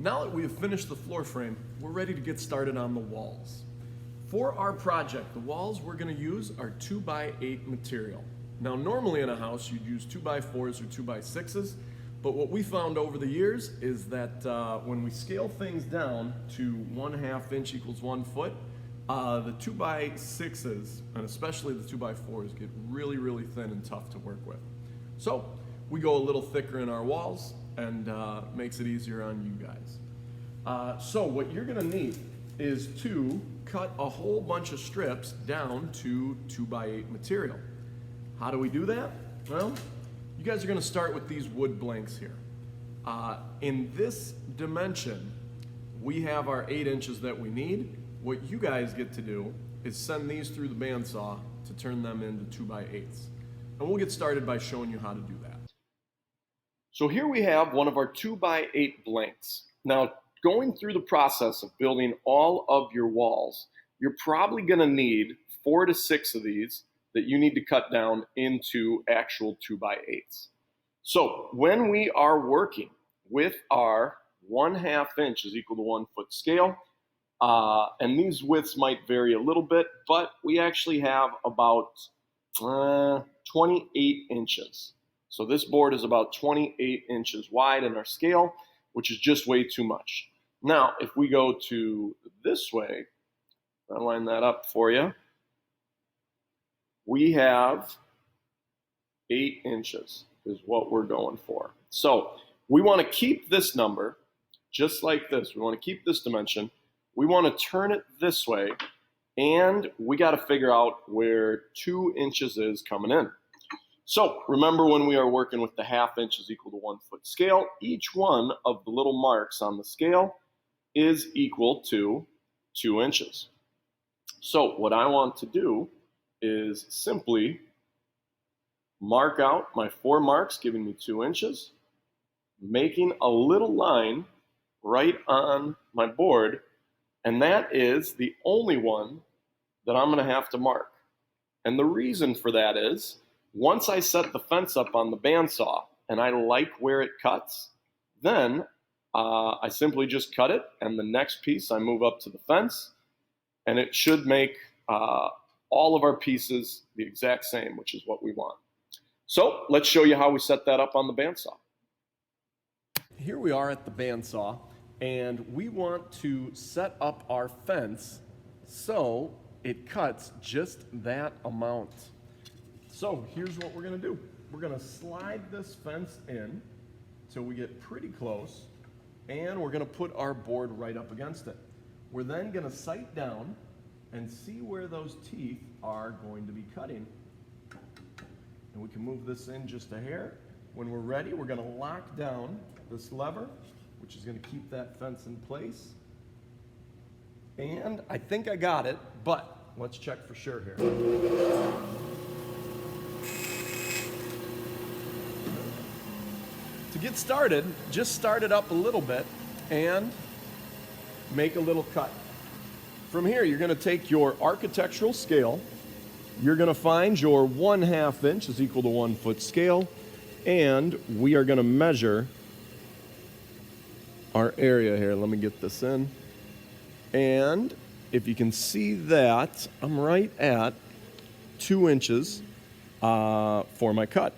Now that we have finished the floor frame, we're ready to get started on the walls. For our project, the walls we're going to use are 2x8 material. Now normally in a house you'd use 2x4s or 2x6s, but what we found over the years is that when we scale things down to 1/2 inch equals 1 foot, the 2x6s, and especially the 2x4s, get really thin and tough to work with. So we go a little thicker in our walls, and makes it easier on you guys. So what you're gonna need is to cut a whole bunch of strips down to 2x8 material. How do we do that? Well, you guys are gonna start with these wood blanks here. In this dimension, we have our 8 inches that we need. What you guys get to do is send these through the bandsaw to turn them into 2x8s. And we'll get started by showing you how to do that. So here we have one of our 2x8 blanks. Now, going through the process of building all of your walls, you're probably gonna need 4 to 6 of these that you need to cut down into actual 2x8s. So when we are working with our 1/2 inch is equal to 1 foot scale, and these widths might vary a little bit, but we actually have about 28 inches. So this board is about 28 inches wide in our scale, which is just way too much. Now, if we go to this way, I'll line that up for you. We have 8 inches is what we're going for. So we want to keep this number just like this. We want to keep this dimension. We want to turn it this way, and we got to figure out where 2 inches is coming in. So remember, when we are working with the 1/2 inch is equal to 1 foot scale, each one of the little marks on the scale is equal to 2 inches. So what I want to do is simply mark out my 4 marks, giving me 2 inches, making a little line right on my board, and that is the only one that I'm going to have to mark. And the reason for that is, once I set the fence up on the bandsaw and I like where it cuts, then I simply just cut it, and the next piece I move up to the fence, and it should make all of our pieces the exact same, which is what we want. So let's show you how we set that up on the bandsaw. Here we are at the bandsaw, and we want to set up our fence so it cuts just that amount. So here's what we're gonna do. We're gonna slide this fence in till we get pretty close, and we're gonna put our board right up against it. We're then gonna sight down and see where those teeth are going to be cutting. And we can move this in just a hair. When we're ready, we're gonna lock down this lever, which is gonna keep that fence in place. And I think I got it, but let's check for sure here. To get started, just start it up a little bit and make a little cut. From here, you're gonna take your architectural scale. You're gonna find your 1/2 inch is equal to 1 foot scale, and we are gonna measure our area here. Let me get this in. And if you can see that, I'm right at 2 inches for my cut.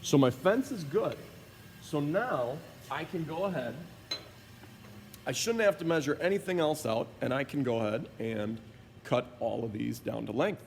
So my fence is good. So now I can go ahead. I shouldn't have to measure anything else out, and I can go ahead and cut all of these down to length.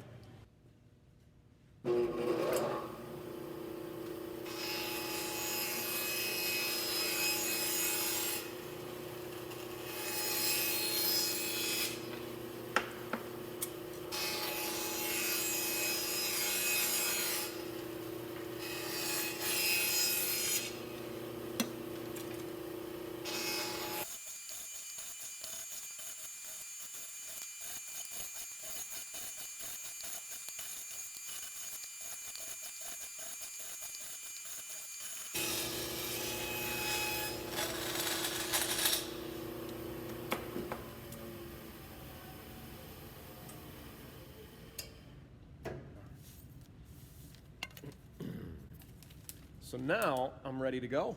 So now I'm ready to go.